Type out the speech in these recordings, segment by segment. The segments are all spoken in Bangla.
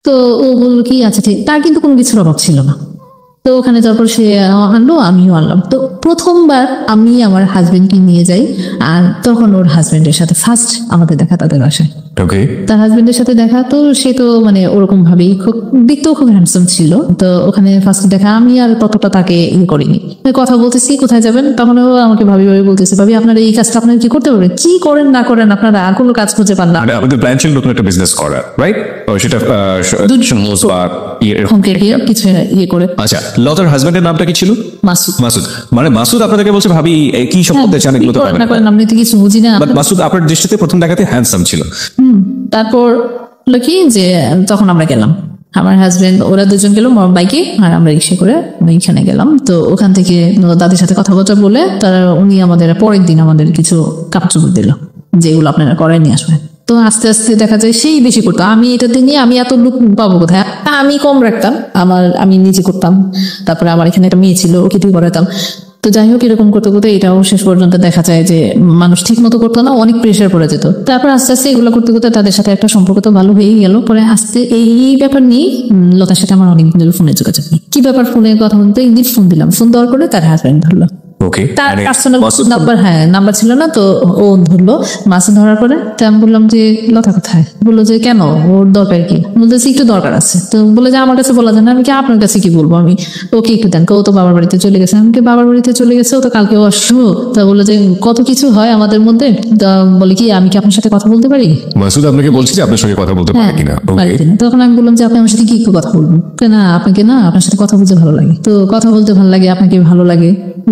তো ও বললো কি আচ্ছা ঠিক, তার কিন্তু কোনো কিছুর অভাব ছিল না। তো ওখানে যাওয়ার পর সে আনলো, আমিও আনলাম। তো প্রথমবার আমি আমার হাজবেন্ডকে নিয়ে যাই, আর তখন ওর হাজবেন্ডের সাথে ফার্স্ট আমাদের দেখা তাদের বাসায়। তার হাজবেন্ডের সাথে দেখা, তো সে তো মানে ওরকম ভাবেই খুব দেখতেও খুব হ্যান্ডসাম ছিল। তো ওখানে ফার্স্ট দেখা, আমি আর ততটা তাকে করিনি। কথা বলতেছি কোথায় যাবেন, তখন ও আমাকে ভাবি বলতেছে, ভাবি আপনারা এই কাজটা আপনারা কি করতে পারবেন, কি করেন না করেন আপনারা আর কোনো কাজ খুঁজে পান না। আমাদের প্ল্যান ছিল নতুন একটা বিজনেস করা, রাইট? সেটা কিছু করে। আচ্ছা, লতার হাজবেন্ডের নামটা কি ছিল? মাসুদ। মাসুদ মানে মাসুদ আপনাদেরকে বলছে ভাবি কি সব করতে চান এগুলো তো পারেন না, আমি তো কিছু বুঝি না। বাট মাসুদ আপনার দৃষ্টিতে প্রথম দেখাতে হ্যান্ডসাম ছিল। তারপর হলো কি যে তখন আমরা গেলাম, আমার হাজবেন্ড ওরা দুজন গেল বাইকে, আর আমরা রিক্সা করে ওইখানে গেলাম। তো ওখান থেকে দাদির সাথে কথাবার্তা বলে তারা উনি আমাদের পরের দিন আমাদের কিছু কাপড় চোপড় দিল, যেগুলো আপনারা করাই নিয়ে আসবেন। তো আস্তে আস্তে দেখা যায় সেই বেশি করতো, আমি এটাতে নিয়ে আমি এত লোক পাবো কোথায়, আমি কম রাখতাম, আমি নিজে করতাম। তারপরে আমার এখানে একটা মেয়ে ছিল, ওকে দিয়ে করাতাম। তো যাই হোক, এরকম করতে করতে এটাও শেষ পর্যন্ত দেখা যায় যে মানুষ ঠিক মতো করতো না, অনেক প্রেশার পড়ে যেত। তারপর আস্তে আস্তে এগুলো করতে করতে তাদের সাথে একটা সম্পর্ক তো ভালো হয়েই গেল। পরে আস্তে এই ব্যাপার নিয়ে লতার সাথে আমার অনেকদিন ধরে ফোনে যোগাযোগ নেই। কি ব্যাপার, ফোনে কথা বলতে একদিন ফোন দিলাম, ফোন দেওয়ার পরে তার হাজবেন্ড ধরলো। তার পার্সোনাল নাম্বার নাম্বার ছিল না, তো ও ধরলো। মাসুদ ধরার পরে আমি বললাম যে লতা কোথায়, বললো যে কেন, ওর দরকার কি, বলতেছি একটু দরকার আছে। তো বলে যে আমার কাছে বলা যায় না, আমি কি আপনার কাছে কি বলবো, আমি ওকে একটু দেন, ও তো বাবার বাড়িতে চলে গেছে। আমাকে বাবার বাড়িতে চলে গেছে, ও তো কালকেও আসবো। তা বললো যে কত কিছু হয় আমাদের মধ্যে, বলে কি আমি কি আপনার সাথে কথা বলতে পারি। মাসুদ আপনাকে বলছি যে আপনার সঙ্গে কথা বলতে পারি কিনা। তখন আমি বললাম যে আপনি আমার সাথে কি একটু কথা বলবেন, না আপনাকে না আপনার সাথে কথা বলতে ভালো লাগে, তো কথা বলতে ভালো লাগে, আপনাকে ভালো লাগে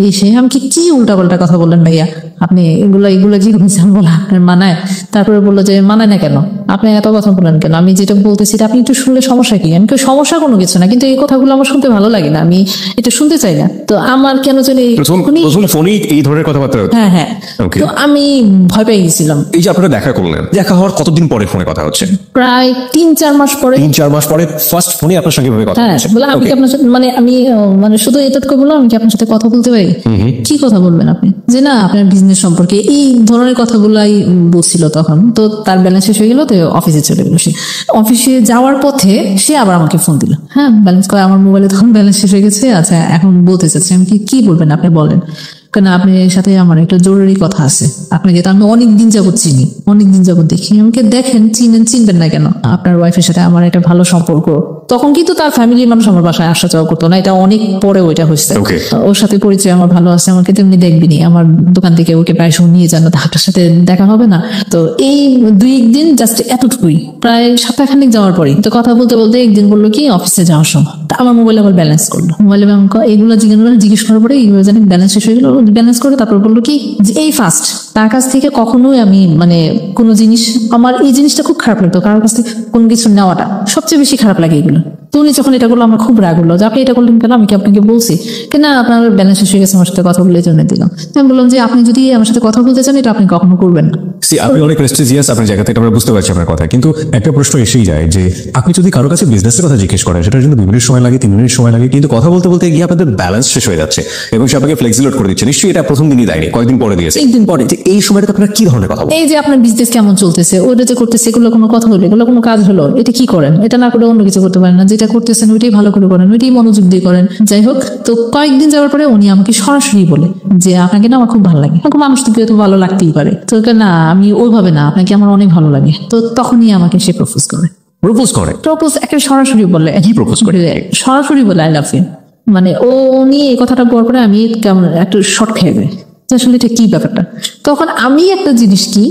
এসে আমাকে কি উল্টা পাল্টা কথা বললেন ভাইয়া, আপনি এগুলো কি বলছেন বলা আপনার মানায়। তারপরে বললো যে মানায় না কেন, আপনি এত কথা বলেন কেন, আমি যেটা বলতেছি আপনি একটু শুনলে সমস্যা কি। আমি সমস্যা কোনো কিছু না, কিন্তু এই কথাগুলো আমার শুনতে ভালো লাগে না, আমি এটা শুনতে চাই না। তো আমার কেন জানি এই ধরনের কথাবার্তা, হ্যাঁ হ্যাঁ, তো আমি ভয় পেয়ে গেছিলাম। এই যে আপনারা দেখা করলেন, দেখা হওয়ার কতদিন পরে ফোনে কথা হচ্ছে? প্রায় 3-4 মাস পরে। 3-4 মাস পরে ফার্স্ট ফোনে আপনার সঙ্গে কথা হচ্ছে। বলে আমি কি আপনার সাথে আমি শুধু এতটুকু বললাম, আমি কি আপনার সাথে কথা বলতে পারি। কি কথা বলবেন আপনি, যে না আপনার বিজনেস সম্পর্কে এই ধরনের কথাগুলাই বলছিল তখন। তো তার ব্যালেন্স শেষ হয়ে গেল, তো অফিসে চলে গেল। সে অফিসে যাওয়ার পথে সে আবার আমাকে ফোন দিল, হ্যাঁ ব্যালেন্স করে, আমার মোবাইলে তখন ব্যালেন্স শেষ হয়ে গেছে। আচ্ছা এখন বলতে চাচ্ছি, আমি কি বলবেন আপনি বলেন, কেন আপনার সাথে আমার একটা জরুরি কথা আছে। আপনাকে তো আমি অনেকদিন যাবত চিনি, অনেকদিন যাবত দেখি, আমাকে দেখেন চিনবেন না কেন, আপনার ওয়াইফের সাথে আমার একটা ভালো সম্পর্ক। তখন কিন্তু তার ফ্যামিলির মানুষ আমার বাসায় আসা যাওয়া করতো না, এটা অনেক পরে ওইটা হয়েছে। ওর সাথে পরিচয় আমার ভালো আছে, আমাকে তেমনি দেখবিনি, আমার দোকান থেকে ওকে প্রায় সময় নিয়ে যান, ডাক্তার সাথে দেখা হবে না। তো এই 2 দিন জাস্ট এতটুকুই, প্রায় সপ্তাহখানিক যাওয়ার পরে তো কথা বলতে বলতে একদিন বললো কি অফিসে যাওয়ার সময় আমার মোবাইলে আবার ব্যালেন্স করলো। মোবাইলে এইগুলো জিজ্ঞেস করার পরে এইগুলো জানি ব্যালেন্স শেষ হয়ে গেলো, ব্যালেন্স করে তারপর বললো কি যে এই ফার্স্ট তার কাছ থেকে কখনোই আমি কোনো জিনিস, আমার এই জিনিসটা খুব খারাপ লাগতো, কারোর কাছ থেকে কোনো কিছু নেওয়াটা সবচেয়ে বেশি খারাপ লাগে এগুলো। তো উনি যখন এটা করলো আমার খুব রাগ হলো, যে আপনি এটা করলেন কেন, আমি কি আপনাকে বলছি কিনা আপনার ব্যালেন্স শেষ হয়ে গেছে, আমার সাথে কথা বলে জন্য দিলাম। আমি বললাম যে আপনি যদি আমার সাথে কথা বলতে চান এটা আপনি কখনো করবেন না। আপনি অনেক প্রেস্টিজিয়াস আপনার জায়গা থেকে, আমরা বুঝতে পারছি আপনার কথা, কিন্তু একটা প্রশ্ন এসেই যায় যে আপনি যদি কারো কাছে বিজনেসের কথা জিজ্ঞেস করেন, সেটার জন্য 2 মিনিট সময় লাগে, 3 মিনিট সময় লাগে, কিন্তু কথা বলতে বলতে গিয়ে আপনাদের ব্যালেন্স শেষ হয়ে যাচ্ছে এবং সে আপনাকে ফ্লেক্সিলোড করে দিচ্ছে। নিশ্চয়ই এটা প্রথম দিনই দেয়নি, কয়েকদিন পরে দিয়েছে। একদিন পরে। এই সময়টা আপনার কি ধরনের কথা, এই যে আপনার বিজনেস কেমন চলতেছে, ওটা যে করতেছে, এগুলো কোনো কথা হলো, এগুলো কোনো কাজ হলো, এটা কি করেন, এটা না করে অন্য কিছু করতে পারেন না, যেটা করতেছেন ওইটাই ভালো করে করেন, ওইটাই মনোযোগ দিয়ে করেন। যাই হোক, তো কয়েকদিন যাওয়ার পরে উনি আমাকে সরাসরি বলে যে আপনাকে না আমার খুব ভালো লাগে। আমাকে মানুষ তো ভালো লাগতেই পারে, তো না আমি ওইভাবে না, আপনাকে আমার অনেক ভালো লাগে। তো তখনই আমাকে সে প্রপোজ একটা সরাসরি বলে, কি প্রপোজ করে, সরাসরি বলে আই লাভ ইউ। ও নিয়ে এই কথাটা বলার পরে আমি কেমন একটু শর্ট খেয়ে যাই, আসলে এটা কি ব্যাপারটা। তখন আমি একটা জিনিস কি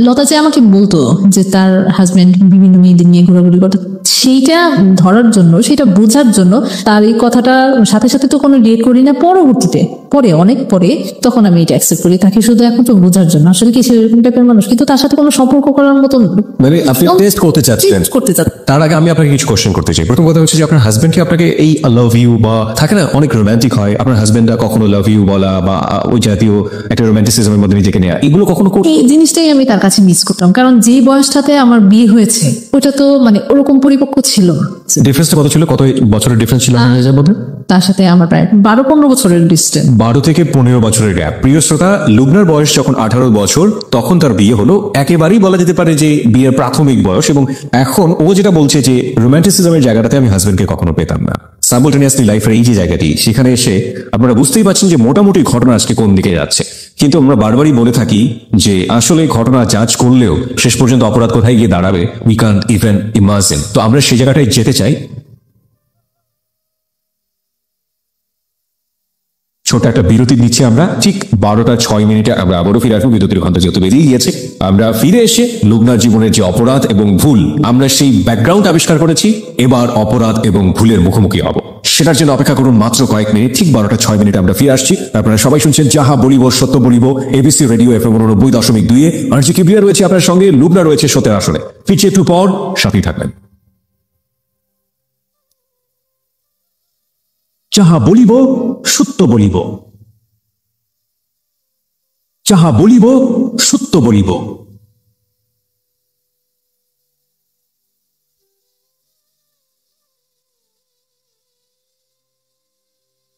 লতা যে আমাকে বলতো যে তার হাজবেন্ড বিভিন্ন মেয়েদের নিয়ে ঘোরাঘুরি করতো, সেইটা ধরার জন্য, সেটা বোঝার জন্য তার এই কথাটার সাথে সাথে তো কোনো রিয়েক্ট করি না, পরবর্তীতে অনেক পরে তখন আমি এটা অ্যাকসেপ্ট করি, তাকে শুধু এখন তো বোঝার জন্য আসলে কি সেরকম টাইপের মানুষ, কিন্তু তার সাথে কোনো সম্পর্ক করার মতন আপনি টেস্ট করতে চাচ্ছেন। তার আগে আমি আপনাকে কিছু কোশ্চেন করতে চাই। প্রথম কথা হচ্ছে যে আপনার হাজবেন্ড কি আপনাকে এই লাভ ইউ বা থাকে না অনেক রোমান্টিক হয়, আপনার হাজবেন্ডরা কখনো লাভ ইউ বলা বা ওই জাতীয় একটা রোমান্টিসিজমের মধ্যে নিজেকে নেওয়া, এগুলো কখনো এই জিনিসটাই আমি তার কাছে মিস করতাম। কারণ যে বয়সটাতে আমার বিয়ে হয়েছে ওটা তো ওরকম পরিবেশ পরিপক্ক ছিল না। ডিফারেন্সটা কত ছিল, কত বছরের ডিফারেন্স ছিল আপনাদের মধ্যে? তার সাথে আমার প্রায় 12-15 বছরের ডিস্টেন্স। 12 থেকে 15 বছরের গ্যাপ। প্রিয় শ্রোতা, লুবনার বয়স যখন 18 বছর তখন তার বিয়ে হলো, একেবারেই বলা যেতে পারে যে বিয়ের প্রাথমিক বয়স। এবং এখন ও যেটা বলছে যে রোম্যান্টিসিজমের জায়গাটাতে আমি হাজবেন্ডকে কখনো পেতাম না। সাইমultaneously লাইফের এই যে জায়গাটি, সেখানে এসে আপনারা বুঝতেই পারছেন যে মোটামুটি ঘটনা আজকে কোন দিকে যাচ্ছে। কিন্তু আমরা বারবারই বলে থাকি যে আসলে ঘটনা জাজ করলেও শেষ পর্যন্ত অপরাধ কোথায় গিয়ে দাঁড়াবে উই ক্যান্ট ইভেন ইমাজিন। তো আমরা সেই জায়গাটায় যেতে চাই। ছোট একটা বিরতি নিচ্ছে আমরা, ঠিক 12:06 আমরা আবারও ফিরে আসবো। বিরতির ঘন্টা যেহেতু বেরিয়ে গিয়েছে, আমরা ফিরে এসে লুবনার জীবনের যে অপরাধ এবং ভুল, আমরা সেই ব্যাকগ্রাউন্ড আবিষ্কার করেছি। এবার অপরাধ এবং ভুলের মুখোমুখি হব, সেটার জন্য অপেক্ষা করুন মাত্র কয়েক মিনিট। ঠিক 12:06 আমরা ফিরে আসছি। আপনারা সবাই শুনছেন যাহা বলিব সত্য বলিব, এবিসি রেডিও FM 90.2 আরজি কিবরিয়া রয়েছে আপনার সঙ্গে, লুবনা রয়েছে সত্যের আসনে। ফিরছে একটু পর, সাথেই থাকবেন। যাহা বলিব সত্য বলিব, যাহা বলিব সত্য বলিব।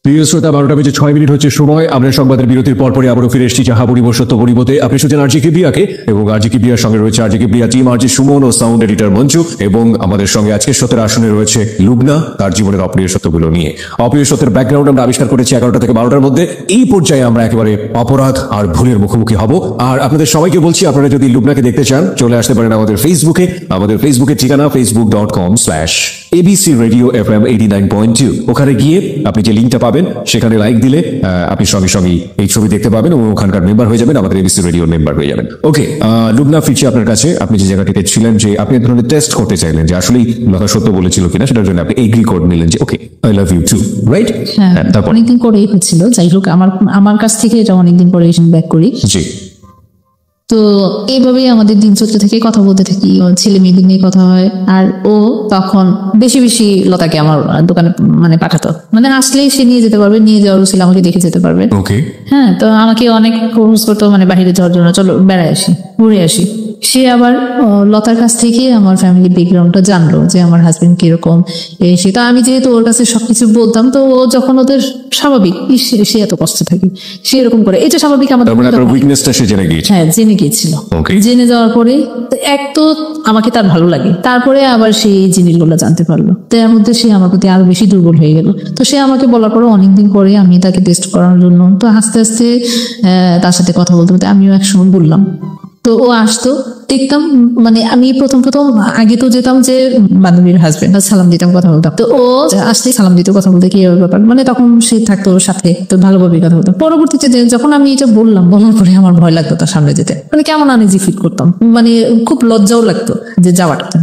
প্রিয় শ্রোতা, 12:06 হচ্ছে সময়। আমরা সংবাদের বিরতির পরপরই আবারও ফিরে এসেছি যাহা বলিব সত্য বলিবতে। আপনি শুনছেন আরজি কিবরিয়াকে, এবং আরজি কিবরিয়ার সঙ্গে রয়েছে আরজি কিবরিয়া টিম, আরজি সুমন ও সাউন্ড এডিটর মঞ্জু। এবং আমাদের সঙ্গে আজকে সত্যের আসনে রয়েছে লুবনা, তার জীবনের অপ্রিয় সত্যগুলো নিয়ে। অপ্রিয় সত্যের ব্যাকগ্রাউন্ড আমরা আবিষ্কার করেছি 11টা থেকে 12টার মধ্যে। এই পর্যায়ে আমরা একেবারে অপরাধ আর ভুলের মুখোমুখি হব। আর আপনাদের সবাইকে বলছি, আপনারা যদি লুবনাকে দেখতে চান চলে আসতে পারেন আমাদের ফেসবুকে। আমাদের ফেসবুকের ঠিকানা facebook.com/ABC Radio FM 89.2। ওখানে গিয়ে আপনি যে লিঙ্কটা পাবেন, সেখানে লাইক দিলে আপনি সঙ্গে সঙ্গে এই ছবি দেখতে পাবেন এবং ওখানকার মেম্বার হয়ে যাবেন, আমাদের এবিসি রেডিওর মেম্বার হয়ে যাবেন। ওকে লুবনা, ফিরছি আপনার কাছে। আপনি যে জায়গাটিতে ছিলেন, যে আপনি এক ধরনের টেস্ট করতে চাইলেন যে আসলেই লতা সত্য বলেছিল কিনা, সেটার জন্য আপনি এগ্রি করে নিলেন যে okay I love you too, right? হ্যাঁ, অনেকদিন পরেই হচ্ছিল। যাই হোক, আমার কাছ থেকে এটা অনেকদিন পরে ব্যাক করি। জি। তো এইভাবেই আমাদের দিন চলতে থেকে, কথা বলতে থাকি, ছেলে মেয়েদের নিয়ে কথা হয়। আর ও তখন বেশি বেশি লতাকে আমার দোকানে মানে পাঠাতো, মানে আসলেই সে নিয়ে যেতে পারবে, নিয়ে যাওয়ার ছিল আমাকে দেখে যেতে পারবে। ওকে। হ্যাঁ, তো আমাকে অনেক প্রপোজ করতো, মানে বাইরে যাওয়ার জন্য, চলো বেড়াই আসি, ঘুরে আসি। সে আবার লতার কাছ থেকে আমার ফ্যামিলি ব্যাকগ্রাউন্ডটা জানলো যে আমার হাজবেন্ড কিরকম এসে। তো আমি যেহেতু ওর কাছে সবকিছু বলতাম, তো ও যখন ওদের স্বাভাবিক সে এত কষ্ট থাকে, সে এরকম করে, এটা স্বাভাবিক আমাদের। উইকনেসটা সে জেনে গিয়েছে। হ্যাঁ, জেনে গিয়েছিল। জেনে যাওয়ার পরে এক তো আমাকে তার ভালো লাগে, তারপরে আবার সেই জিনিসগুলো জানতে পারলো, তো এর মধ্যে সে আমার প্রতি আরো বেশি দুর্বল হয়ে গেল। তো সে আমাকে বলার পরে অনেকদিন পরে আমি তাকে টেস্ট করানোর জন্য, তো আস্তে আস্তে তার সাথে কথা বলতে বলতে আমিও একসময় বললাম। তো ও আসতো, দেখতাম, মানে আমি প্রথম আগে তো যেতাম যে বান্ধবীর হাজবেন্ড, সালাম দিতাম, কথা বলতাম। তো ও আসলেই সালাম দিত, কথা বলতে কি ব্যাপার, মানে তখন সে থাকতো ওর সাথে, তো ভালোভাবে কথা বলতাম। পরবর্তীতে যখন আমি এটা বলার পরে আমার ভয় লাগতো তার সামনে যেতে, মানে কেমন আনইজি ফিল করতাম, মানে খুব লজ্জাও লাগতো যে যাওয়াটা।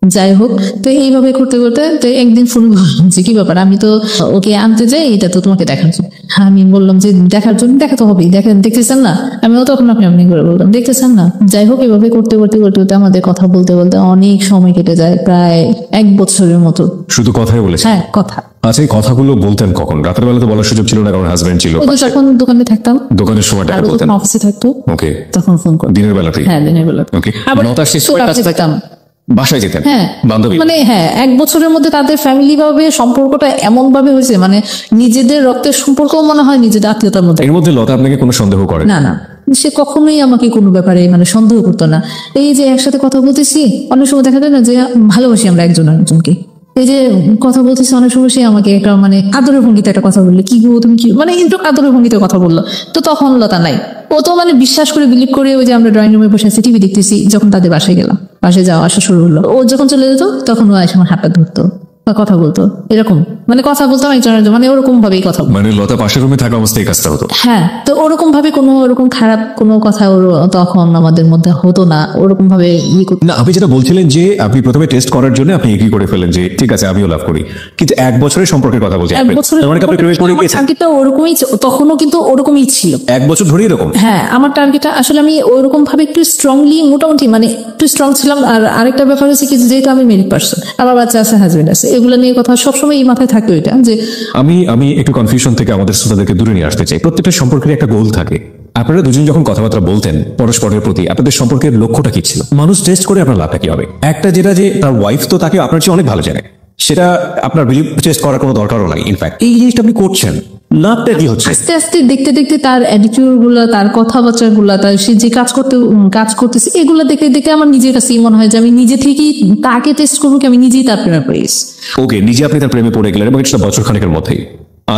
যাই হোক, তো এইভাবে করতে করতে তো একদিন ফোন করলাম যে কি ব্যাপার, আমি তো ওকে আনতে যাই, এটা তো তোমাকে দেখার জন্য। আমি বললাম যে দেখার জন্য, দেখা তো হবেই, দেখতেছেন না? আমিও তখন আপনি করে বললাম, দেখতেছেন না? যাই হোক, এভাবে করতে করতে আমাদের কথা বলতে বলতে অনেক সময় কেটে যায়, প্রায় 1 বছরের মতো। শুধু কথাই বলেছে? হ্যাঁ, কথা। আচ্ছা, এই কথাগুলো বলতেন কখন? রাতের বেলা তো বলার সুযোগ ছিল না, কারণ হাজবেন্ড ছিল। যখন দোকানে থাকতাম, দোকানের সময়টা বলতেন? অফিসে থাকতো। ওকে। তখন ফোন করতাম দিনের বেলাতেই? হ্যাঁ, দিনের বেলা। ওকে। আবার নটার শেষ থাকতাম, বাসায় যেতেন? হ্যাঁ, বান্ধবী? মানে হ্যাঁ, 1 বছরের মধ্যে তাদের ফ্যামিলি ভাবে সম্পর্কটা এমন ভাবে হয়েছে, মানে নিজেদের রক্তের সম্পর্ক মনে হয় নিজেদের আত্মীয়তার মধ্যে। এর মধ্যে লতা আপনাকে কোনো সন্দেহ করে না? না, সে কখনোই আমাকে কোনো ব্যাপারে মানে সন্দেহ করতো না। এই যে একসাথে কথা বলতেছি, অনেক সময় দেখা যায় না যে ভালোবাসি আমরা একজন আরেকজনকে, এই যে কথা বলতেছি, অনেক সময় সে আমাকে একটা মানে আদরের ভঙ্গিতে একটা কথা বললে, কি গো তুমি কি, মানে একটু আদরের ভঙ্গিতে কথা বললো। তো তখন লতা নাই, ও তো মানে বিশ্বাস করে বিলিভ করে, ওই যে আমরা ড্রয়িং রুমে বসে আছি, টিভি দেখতেছি, যখন তাদের বাসায় গেলাম, বাসায় যাওয়া আসা শুরু হলো, ও যখন চলে যেত তখন ও এসে আমার হাতটা ধরতো বা কথা বলতো, এরকম মানে কথা বলতাম একজনের, মানে ওরকম ভাবেই কথা বলতো। মানে লতা পাশের রুমে থাকা অবস্থায় কাজটা হতো? হ্যাঁ, তো ওরকম ভাবে কোনো ওরকম খারাপ কোনো কথা ওর তখন আমাদের মধ্যে হতো না, ওরকম ভাবে না। আপনি যেটা বলছিলেন যে আপনি প্রথমে টেস্ট করার জন্য আপনি এগ্রি করে ফেলেন যে ঠিক আছে আমিও লাভ করি, কিন্তু 1 বছরের সম্পর্কের কথা বলছেন? 1 বছরের টার্গেটটা ওরকমই, তখনও কিন্তু ওরকমই ছিল, 1 বছর ধরে এরকম। হ্যাঁ, আমার টার্গেটটা আসলে আমি ওরকম ভাবে একটু স্ট্রংলি, মোটামুটি মানে একটু স্ট্রং ছিলাম। আর আরেকটা ব্যাপার হচ্ছে কি, যেহেতু আমি মেরিড পার্সন, আমার বাচ্চা আছে, হাজবেন্ড আছে, এগুলো নিয়ে কথা সবসময় এই মাথায় থাকে ওইটা যে আমি একটু কনফিউশন থেকে আমাদের শ্রোতাদেরকে দূরে নিয়ে আসতে চাই। প্রত্যেকটা সম্পর্কের একটা গোল থাকে, আপনারা দুজন যখন কথাবার্তা বলতেন পরস্পরের প্রতি, আপনাদের সম্পর্কের লক্ষ্যটা কি ছিল? মানুষ টেস্ট করে আপনার লাভটা কি হবে? একটা যেটা যে তার ওয়াইফ তো তাকে আপনার চেয়ে অনেক ভালো জানে, সেটা আপনার বিলিভ টেস্ট করার কোনো দরকারও নাই। ইনফ্যাক্ট এই জিনিসটা আপনি করছেন, লাভটা কি হচ্ছে? আস্তে আস্তে দেখতে দেখতে তার অ্যাটিটিউড গুলা, তার কথাবার্তা গুলা, তার সে যে কাজ করতেছে, এগুলা দেখে দেখে আমার নিজের কাছে মনে হয় যে আমি নিজে থেকেই তাকে টেস্ট করবো, কি আমি নিজেই তার প্রেমে পড়ে গেছি। ওকে, নিজে আপনি তার প্রেমে পড়ে গেলেন এবং এটা বছর খানেকের মধ্যেই।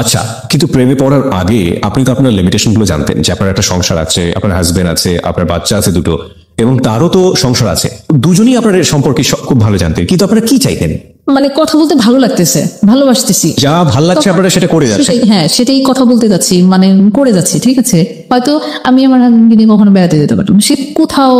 আচ্ছা, কিন্তু প্রেমে পড়ার আগে আপনি তো আপনার লিমিটেশন গুলো জানতেন যে আপনার একটা সংসার আছে, আপনার হাজবেন্ড আছে, আপনার বাচ্চা আছে দুটো, এবং তারও তো সংসার আছে। দুজনেই আপনার সম্পর্কে খুব ভালো জানতেন, কিন্তু আপনারা কি চাইতেন? মানে কথা বলতে ভালো লাগতেছে, ভালোবাসতেছি, যা ভালো লাগছে আপনারা সেটা করে যাচ্ছেন। হ্যাঁ সেটাই কথা বলতে যাচ্ছি, মানে করে যাচ্ছি। ঠিক আছে, হয়তো আমি আমার হাজবেন্ডকে নিয়ে কখনো বেড়াতে যেতে পারতাম, সে কোথাও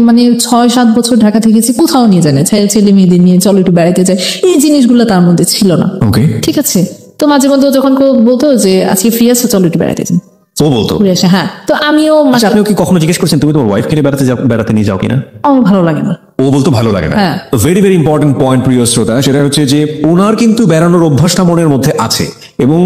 মানে 6-7 বছর ঢাকা থেকেছি, কোথাও নিয়ে যায় না, ছেলে মেয়েদের নিয়ে চলো একটু বেড়াতে যায়, এই জিনিসগুলো তার মধ্যে ছিল না। ওকে, ঠিক আছে, তো মাঝে মধ্যে যখন কেউ বলতো যে আজকে ফ্রি আছো চলো একটু বেড়াতে যাই, ও বলতো ঘুরে আসে। হ্যাঁ, তো আমিও আচ্ছা, আপনিও কি কখনো জিজ্ঞেস করছেন তুমি তোমার ওয়াইফ কে বেড়াতে নিয়ে যাও কিনা? আমার ভালো লাগে না। ও বলতো ভালো লাগে না। হ্যাঁ। ভেরি ভেরি ইম্পর্টেন্ট পয়েন্ট প্রিয় শ্রোতা, সেটা হচ্ছে যে ওনার কিন্তু বেড়ানোর অভ্যাসটা মনের মধ্যে আছে, এবং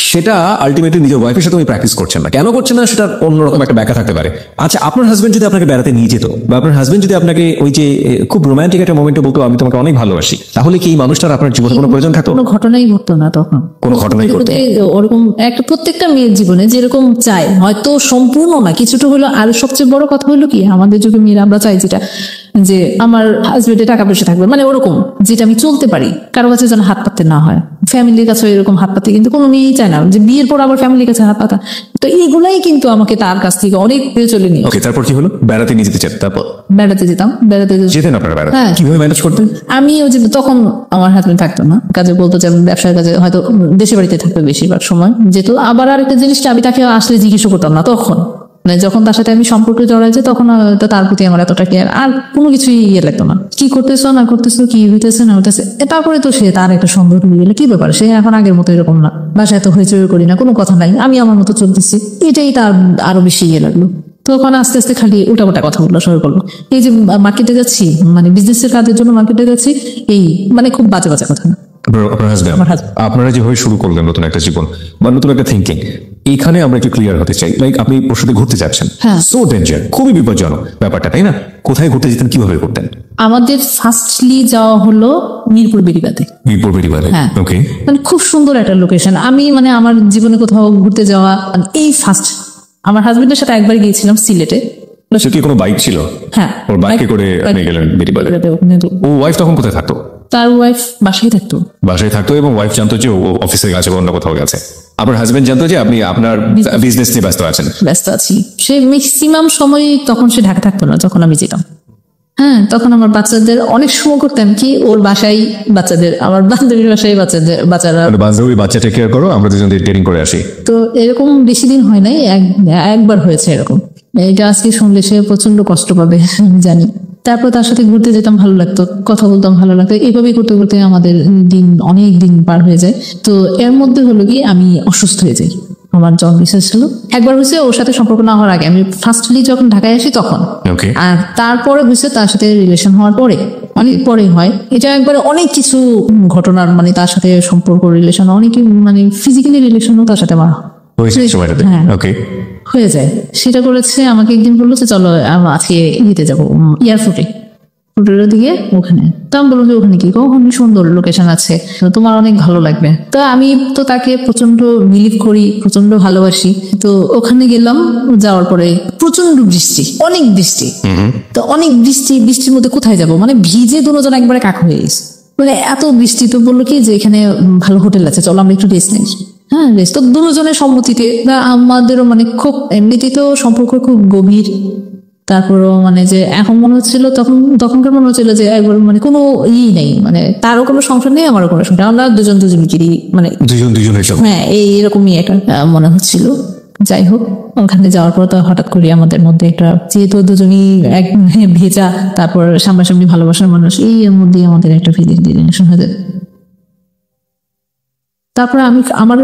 সেটা আলটিমেটলি নিজের ওয়াইফের সাথে উনি প্র্যাকটিস করছেন না। কেন করছেন না সেটা অন্যরকম একটা ব্যাখ্যা থাকতে পারে। আচ্ছা, আপনার হাজবেন্ড যদি আপনাকে বেড়াতে নিয়ে যেত, বা আপনার হাজবেন্ড যদি আপনাকে ওই যে খুব রোমান্টিক একটা মোমেন্টে বলতো আমি তোমাকে অনেক ভালোবাসি, তাহলে কি এই মানুষটার আপনার জীবনে কোনো প্রয়োজন থাকতো? কোনো ঘটনাই ঘটতো না তখন, কোনো ঘটনাই ঘটতো না। ওরকম একটা প্রত্যেকটা মেয়ের জীবনে যেরকম চায়, হয়তো সম্পূর্ণ না, কিছুটা হলো। আর সবচেয়ে বড় কথা হলো কি, আমাদের যুগে মেয়েরা আমরা চাই যেটা, যে আমার হাজবেন্ডের টাকা পয়সা থাকবে, মানে ওরকম যেটা আমি চলতে পারি, কারো কাছে যেন হাত পাততে না হয়, ফ্যামিলির কাছে এরকম হাত পাতে কিন্তু কোনো মেয়েই চায় না, যে বিয়ের পর আবার ফ্যামিলির কাছে হাত পাতা। তো এইগুলাই কিন্তু আমাকে তার কাছ থেকে অনেক চলে নিয়ে। ওকে, তারপর কি হলো? বেড়াতে নিয়ে যেতে চান, তারপর বেড়াতে যেতাম, যেতেন আপনারা বেড়াতে? হ্যাঁ। কিভাবে ম্যানেজ করতেন? আমি ওই যে তখন আমার হাজবেন্ড থাকতো না, কাজে বলতো যে আমি ব্যবসার কাজে, হয়তো দেশে বাড়িতে থাকতো বেশিরভাগ সময় যেত। আবার আরেকটা জিনিসটা, আমি তাকে আসলে জিজ্ঞেস করতাম না তখন, মানে যখন তার সাথে আমি সম্পর্কে জড়াইছি তখন হয়তো তার প্রতি আমার এতটা কেয়ার আর কোনো কিছুই লাগতো না। কি করতেছো না করতেছো, কি হইতেছে না হইতেছে, তারপরে তো সে তার একটা সন্দেহ হয়ে গেলে কি ব্যাপার, সে এখন আগের মতো এরকম না, বাসায় এত হইচই করি না, কোনো কথা নাই, আমি আমার মতো চলতেছি, এটাই তার আরো বেশি লাগলো। তখন আস্তে আস্তে খালি উল্টাপাল্টা কথা বললো শুরু করলো, এই যে মার্কেটে যাচ্ছি, মানে বিজনেসের কাজের জন্য মার্কেটে যাচ্ছি, এই মানে খুব বাজে বাজে কথা। আপনার হাজবেন্ড, আমার husband। আপনারা যেভাবে শুরু করলেন নতুন একটা জীবন বা নতুন একটা থিঙ্কিং, এখানে আমরা একটু ক্লিয়ার হতে চাই। লাইক আপনি ওর সাথে ঘুরতে যাচ্ছেন, হ্যাঁ। সো ডেঞ্জার, খুবই বিপজ্জনক ব্যাপারটা, তাই না? কোথায় ঘুরতে যেতেন, কিভাবে করতেন? আমাদের ফার্স্টলি যাওয়া হলো মিরপুর বেড়িবাঁধে। মিরপুর বেড়িবাঁধে, হ্যাঁ। ওকে। মানে খুব সুন্দর একটা লোকেশন। আমি মানে আমার জীবনে কোথাও ঘুরতে যাওয়া মানে এই ফার্স্ট। আমার হাজবেন্ডের সাথে একবার গিয়েছিলাম সিলেটে। সে কি কোনো বাইক ছিল? হ্যাঁ, ওর বাইকে করে আপনি গেলেন বেড়িবাঁধে। ওখানে তো ও ওয়াইফ তখন কোথায় থাকতো? তার ওয়াইফ বাসায় থাকতো। বাসায় থাকতো, এবং ওয়াইফ জানতো যে ও অফিসে গেছে বা অন্য কোথাও গেছে। আপনার হাজবেন্ড জানতো যে আপনি আপনার বিজনেস নিয়ে ব্যস্ত আছেন। ব্যস্ত আছি। সে ম্যাক্সিমাম সময় তখন সে ঢাকা থাকতো না যখন আমি যেতাম। হ্যাঁ, তখন আমার বাচ্চাদের অনেক সময় করতাম কি, ওর বাসায় বাচ্চাদের, আমার বান্ধবীর বাসায় বাচ্চারা, বান্ধবী বাচ্চা টেক কেয়ার করো, আমরা দুজন ট্রেনিং করে আসি। তো এরকম বেশি দিন হয় নাই, একবার হয়েছে এরকম। এটা আজকে শুনলে সে প্রচন্ড কষ্ট পাবে আমি জানি। তারপর তার সাথে ঘুরতে যেতাম, ভালো লাগতো, কথা বলতাম, ভালো লাগতো। এইভাবেই করতে করতে আমাদের অনেক দিন পার হয়ে যায়। তো এর মধ্যে হলো কি, আমি অসুস্থ হয়ে যাই। আমার জন্ডিস ছিল একবার, হয়েছে ওর সাথে সম্পর্ক না হওয়ার আগে, আমি ফার্স্টলি যখন ঢাকায় আসি তখন। ওকে। আর তারপরে হয়েছে তার সাথে রিলেশন হওয়ার পরে, অনেক পরে হয় এটা। একবারে অনেক কিছু ঘটনার, মানে তার সাথে সম্পর্ক, রিলেশন, অনেক মানে ফিজিক্যালি রিলেশনও তার সাথে আমার হ্যাঁ ওকে হয়ে যায়। সেটা করেছে, আমাকে একদিন বললো যে চলো আজকে ইয়েতে যাবো, এয়ারপোর্টে, হোটেলের দিকে ওখানে। তো আমি বললাম যে ওখানে কি, ওখানে সুন্দর লোকেশন আছে, তো তোমার অনেক ভালো লাগবে। তো আমি তো তাকে প্রচন্ড বিলিভ করি, প্রচন্ড ভালোবাসি। তো ওখানে গেলাম, যাওয়ার পরে প্রচন্ড বৃষ্টি, অনেক বৃষ্টি। তো অনেক বৃষ্টির মধ্যে কোথায় যাব, মানে ভিজে দুজন একবারে কাক হয়ে গেছে, মানে এত বৃষ্টি। তো বললো কি যে এখানে ভালো হোটেল আছে, চলো আমরা একটু রেস্ট নিই। হ্যাঁ, রেস্ট তো দুজনের সম্মতিতে। আমাদেরও মানে খুব এমনিতেই তো সম্পর্ক খুব গভীর। তারপরও মানে যে এখন মনে হচ্ছিল, তখনকার মনে হচ্ছিল যে একবার মানে কোনো নেই, মানে তারও কোনো সংসার নেই, আমারও কোনো সংসার, আমরা দুজনকেই মানে দুজনের সব। হ্যাঁ, এইরকমই একটা মনে হচ্ছিল। যাই হোক, ওখানে যাওয়ার পর তো হঠাৎ করে আমাদের মধ্যে একটা, যেহেতু দুজনই এক ভেজা, তারপর সামনাসামনি ভালোবাসার মানুষ, এই এর মধ্যেই আমাদের একটা রিলেশন হয়ে যায়। তারপরে আমার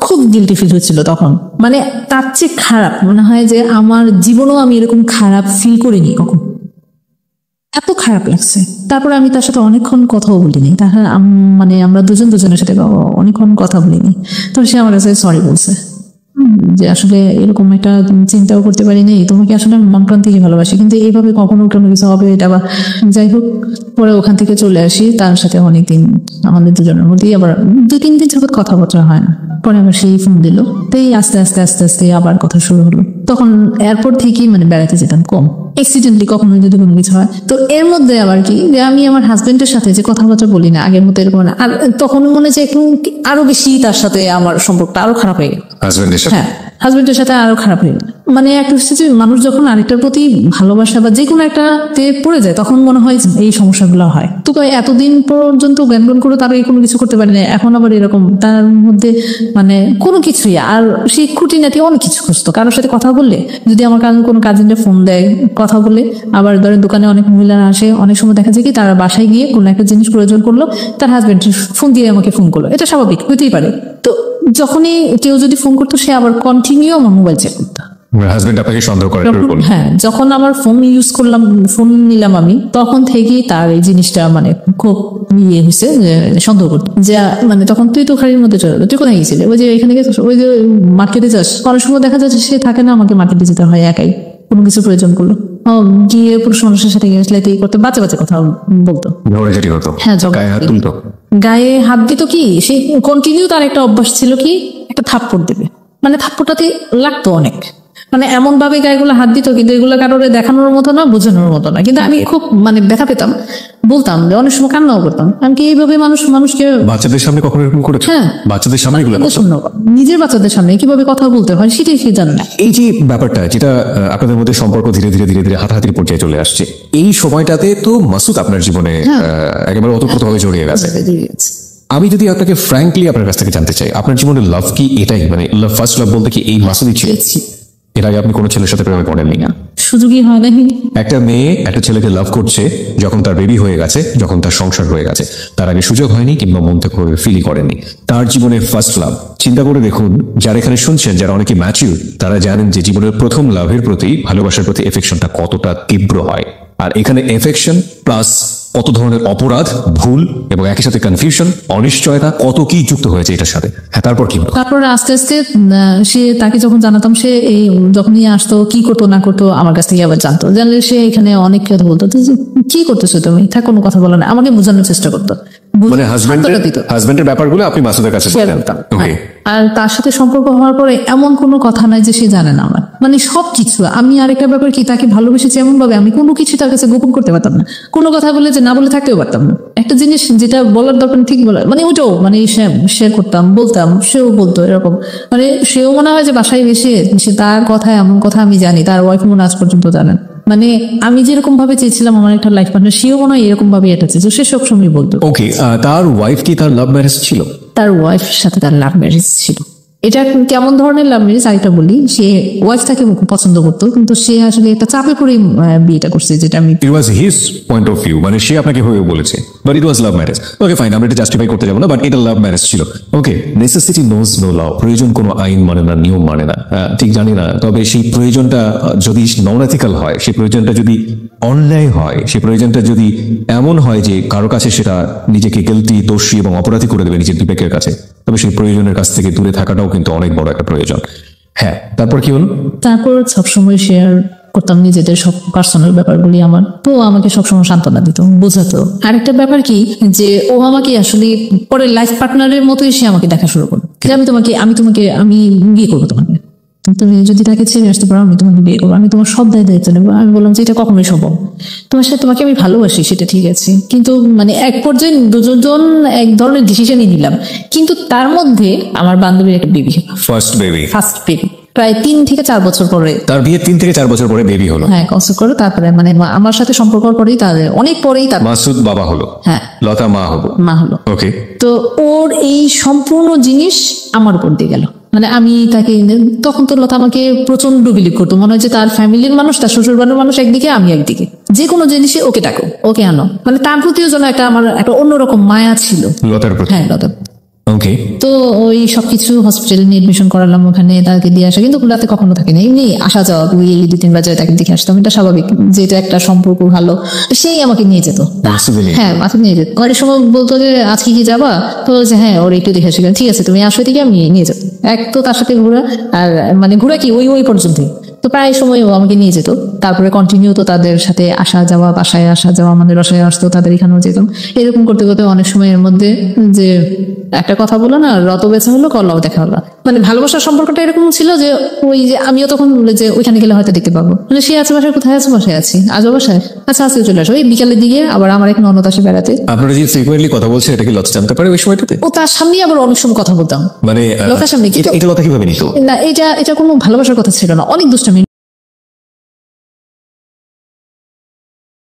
খুব গিল্টি ফিল হচ্ছিল তখন, মানে তার চেয়ে খারাপ মনে হয় যে আমার জীবনেও আমি এরকম খারাপ ফিল করিনি কখন, এত খারাপ লাগছে। তারপরে আমি তার সাথে অনেকক্ষণ কথাও বলিনি, মানে আমরা দুজনের সাথে অনেকক্ষণ কথা বলিনি। তো সে আমার কাছে সরি বলছে, যে আসলে এরকম একটা চিন্তাও করতে পারি নাই, তোমাকে আসলে আমি মন প্রাণ থেকে ভালোবাসি, কিন্তু এইভাবে কখনো কোনো কিছু হবে এটা বা যাই হোক। পরে ওখান থেকে চলে আসি, তার সাথে অনেকদিন আমাদের দুজনের মধ্যেই আবার 2-3 দিন যাবত কথাবার্তা হয় না। পরে আবার সেই ফোন দিল, তাই আস্তে আস্তে আস্তে আস্তে আবার কথা শুরু হলো। তখন এয়ারপোর্ট থেকেই মানে বেড়াতে যেতাম কম, অ্যাক্সিডেন্টলি কখনো যদি কোনো কিছু হয়। তো এর মধ্যে আবার কি যে আমি আমার হাজবেন্ডের সাথে যে কথাবার্তা বলি না আগের মতো এরকম না, আর তখন মনে হচ্ছে একটু আরো বেশি তার সাথে আমার সম্পর্কটা আরো খারাপ হয়ে গেল। হাজবেন্ডের সাথে? হ্যাঁ, হাজবেন্ডের সাথে আরো খারাপ হয়ে গেল। মানে একটা হচ্ছে যে মানুষ যখন আরেকটার প্রতি ভালোবাসা বা যে কোনো একটাতে পড়ে যায় তখন মনে হয় যে এই সমস্যাগুলো হয়। তো এতদিন পর্যন্ত জ্ঞান করে তারা কোনো কিছু করতে পারে না, এখন আবার এরকম তার মধ্যে মানে কোনো কিছুই। আর সে খুঁটিনাটি অনেক কিছু খুঁজতো, কারোর সাথে কথা বললে যদি আমার কোনো কাজিনটা ফোন দেয় কথা বলে, আবার ধরেন দোকানে অনেক মহিলারা আসে, অনেক সময় দেখা যায় কি তারা বাসায় গিয়ে কোনো একটা জিনিস প্রয়োজন করলো, তার হাজবেন্ড ফোন দিয়ে আমাকে ফোন করলো, এটা স্বাভাবিক হতেই পারে। তো যখনই কেউ যদি ফোন করতো সে আবার কন্টিনিউ আমার মোবাইল চেক করতো। হাজবেন্ড আপনাকে সন্দেহ করে? হ্যাঁ, যখন আমার ফোন ইউজ করলাম, ফোন নিলাম আমি, তখন থেকেই তার এই জিনিসটা মানে খুব ইয়ে হয়েছে যে সন্দেহ করতো যে মানে তখন তুই তো খাড়ির মধ্যে চলে তুই কোথায় গেছিলি, ওই যে এখানে গেছিস, ওই যে মার্কেটে যাস। অনেক সময় দেখা যাচ্ছে সে থাকে না, আমাকে মার্কেটে যেতে হয় একাই, কোনো কিছু প্রয়োজন করলো গিয়ে পুরুষ মানুষের সাথে গেলে এই করতে বাচ্চা বাচ্চা কথা বলতো। হ্যাঁ, গায়ে হাত দিত। কি সে কন্টিনিউ তার একটা অভ্যাস ছিল কি একটা থাপ্পড় দেবে, মানে থাপ্পড়টাতে লাগতো অনেক, মানে এমন ভাবে গায়েগুলো হাত দিত কিন্তু এগুলো কারোর দেখানোর মতো না, বোঝানোর মতো না, কিন্তু আমি খুব মানে ব্যথা পেতাম, বলতাম যে অনেক সময় কান্নাও করতাম। আমি কি এইভাবে মানুষকে বাচ্চাদের সামনে কখনো এরকম করেছো? হ্যাঁ, বাচ্চাদের সামনে এগুলো নিজের বাচ্চাদের সামনে কিভাবে কথা বলতে হয় সেটাই সে জানে না। এই যে ব্যাপারটা যেটা আপনাদের মধ্যে সম্পর্ক ধীরে ধীরে ধীরে ধীরে হাতাহাতির পর্যায়ে চলে আসছে, এই সময়টাতে তো মাসুদ আপনার জীবনে একেবারে ওতপ্রোতভাবে জড়িয়ে গেছে। আমি যদি আপনাকে ফ্র্যাঙ্কলি আপনার কাছ থেকে জানতে চাই, আপনার জীবনে লাভ কি এটাই, মানে লাভ ফার্স্ট লাভ বলতে কি এই মাসুদই ছিল? এর আগে আপনি কোনো ছেলের সাথে প্রেমে পড়েননি? না, সুযোগই হয় না। একটা মেয়ে একটা ছেলেকে লাভ করছে যখন তার বেবি হয়ে গেছে, যখন তার সংসার হয়ে গেছে, তার আগে সুযোগ হয়নি কিংবা মন থেকে ফিলই করেননি। তার জীবনের ফার্স্ট লাভ চিন্তা করে দেখুন, যারা এখানে শুনছেন যারা অনেকে ম্যাচিউর, তারা জানেন যে জীবনের প্রথম লাভের প্রতি, ভালোবাসার প্রতি এফেকশনটা কতটা তীব্র হয়। আর এখানে এফেকশন প্লাস কত ধরনের অপরাধ, ভুল এবং একই সাথে কনফিউশন, অনিশ্চয়তা, কত কি যুক্ত হয়েছে এটার সাথে। হ্যাঁ, তারপর কি? তারপর আস্তে আস্তে সে তাকে যখন জানাতাম, সে এই যখনই আসতো কি করতো না করতো আমার কাছ থেকে আবার জানতো, জানলে সে এখানে অনেক কথা বলতো, কি করতেছো তুমি, থাক কোনো কথা বলো না, আমাকে বোঝানোর চেষ্টা করতো। মানে হাজবেন্ডের ব্যাপারগুলো আপনি মাসুদের কাছে জানতাম। আর তার সাথে সম্পর্ক হওয়ার পরে এমন কোনো কথা নাই যে সে জানে না আমার, মানে সবকিছু। আমি আরেকটা ব্যাপার কি, তাকে ভালোবেসেছি এমন ভাবে আমি কোনো কিছু তার কাছে গোপন করতে পারতাম না, কোনো কথা বলে যে না বলে থাকতেও পারতাম না। একটা জিনিস যেটা বলার দরকার ঠিক বলার, মানে ওটাও মানে শেয়ার করতাম, বলতাম, সেও বলতো এরকম। মানে সেও মনে হয় যে বাসায় এসে সে তার কথা এমন কথা আমি জানি, তার ওয়াইফ মনে আজ পর্যন্ত জানেন। মানে আমি যেরকম ভাবে চেয়েছিলাম আমার একটা লাইফ পার্টনার, সেও মনে হয় এরকম ভাবে এটা চেয়েছে, সে সবসময় বলতো। ওকে, তার ওয়াইফ কি তার লাভ ম্যারেজ ছিল? তার ওয়াইফের সাথে তার লাভ ম্যারেজ ছিল। এটা কেমন ধরনের লাভ ম্যারেজ আরেকটা বলি, সে ওয়াইফ তাকে খুব পছন্দ করতো, কিন্তু সে আসলে একটা চাপে পড়ে বিয়েটা করছে, যেটা আমি it was his point of view, মানে সে আপনাকে হয়ে বলেছে, but it was love marriage. Okay fine, আমরা এটা জাস্টিফাই করতে যাবো না, বাট এটা লাভ ম্যারেজ ছিল। ওকে, নেসেসিটি নোজ নো ল, প্রয়োজন কোনো আইন মানে না, নিয়ম মানে না, ঠিক জানি না, তবে সেই প্রয়োজনটা যদি নন এথিক্যাল হয়, সেই প্রয়োজনটা যদি অন্যায় হয়, সেই প্রয়োজনটা যদি এমন হয় যে কারো কাছে সেটা নিজেকে গিলটি, দোষী এবং অপরাধী করে দেবে নিজের বিবেকের কাছে, তবে সেই প্রয়োজনের কাছ থেকে দূরে থাকাটাও কিন্তু অনেক বড় একটা প্রয়োজন। হ্যাঁ, তারপর কি হলো? তারপর সবসময় শেয়ার করতাম নিজেদের সব পার্সোনাল ব্যাপারগুলি আমার, তো আমাকে সবসময় সান্ত্বনা দিত, বোঝাতো। আরেকটা ব্যাপার কি যে ও আমাকে আসলে পরে লাইফ পার্টনারের মতোই সে আমাকে দেখা শুরু করলো, যে আমি বিয়ে করবো তোমাকে, তুমি যদি তাকে ছেড়ে আসতে পারো আমি তোমাকে বিয়ে করবো, আমি তোমার সব দায়িত্ব নেবো। আমি বললাম যে এটা কখনোই সম্ভব, তোমাকে আমি ভালোবাসি সেটা ঠিক আছে, কিন্তু মানে এক পর্যায়ে দুজন এক ধরনের ডিসিশনই নিলাম, কিন্তু তার মধ্যে আমার বান্ধবীর একটা বেবি, ফার্স্ট বেবি প্রায় 3 থেকে 4 বছর পরে, তার বিয়ে 3 থেকে 4 বছর পরে বেবি হলো। হ্যাঁ, কষ্ট করে তারপরে মানে আমার সাথে সম্পর্ক পরেই তাদের অনেক পরেই তার মাসুদ বাবা হলো। হ্যাঁ, লতা মা হলো। ওকে, তো ওর এই সম্পূর্ণ জিনিস আমার উপর দিয়ে গেল। মানে আমি তাকে তখন তো লতা আমাকে প্রচন্ড বিলিভ করতো, মনে হয় যে তার ফ্যামিলির মানুষ, তার শ্বশুর বাড়ির মানুষ একদিকে, আমি একদিকে, যে কোনো জিনিসে ওকে ডাকো, ওকে আনো, মানে তার প্রতিও যেন একটা আমার একটা অন্যরকম মায়া ছিল লতার প্রতি। হ্যাঁ, লতার ওকে। তো ওই সবকিছু হসপিটালে নিয়ে এডমিশন করালাম, ওখানে তাকে দিয়ে আসা, কিন্তু রাতে কখনো থাকে না, এমনি আসা যাওয়া, ওই 2-3 বার যায় তাকে দেখে আসতাম, এটা স্বাভাবিক, যেটা একটা সম্পর্ক ভালো, তো সেই আমাকে নিয়ে যেত। হ্যাঁ, মাকে নিয়ে যেত। অনেক সময় বলতো যে আজকে কি যাবা, তো যে হ্যাঁ ওর একটু দেখে আসি, ঠিক আছে তুমি আসো, থেকে আমি নিয়ে যেত। এক তো তার সাথে ঘোরা, আর মানে ঘোরা কি ওই পর্যন্তই, তো প্রায় সময় ও আমাকে নিয়ে যেত। তারপরে কন্টিনিউ তো তাদের সাথে আসা যাওয়া, বাসায় আসা যাওয়া, আমাদের বাসায় আসতো, তাদের এখানেও যেতাম, এরকম করতে করতে অনেক সময়ের মধ্যে যে একটা কথা বলো না, রত বেচা হলো কলাও দেখা হলো, মানে ভালোবাসার সম্পর্কটা এরকম ছিল যে ওই যে আমিও তখন যে ওইখানে গেলে হয়তো দেখতে পাবো, মানে সে আছে বাসায়, কোথায় আছে, বাসায় আছি, আজও বাসায়, আচ্ছা আজকে চলে আসো। ওই বিকালের দিকে আবার আমার এক ননদ আসে বেড়াতে, আপনারা যে ফ্রিকোয়েন্টলি কথা বলছেন, এটা কি লতা জানতে পারে ওই সময়টাতে? ও তার সামনে আবার অনেক সময় কথা বলতাম, মানে লতার সামনে কি? এটা লতা কিভাবে নিত? না, এটা কোনো ভালোবাসার কথা ছিল না, অনেক দুষ্টামি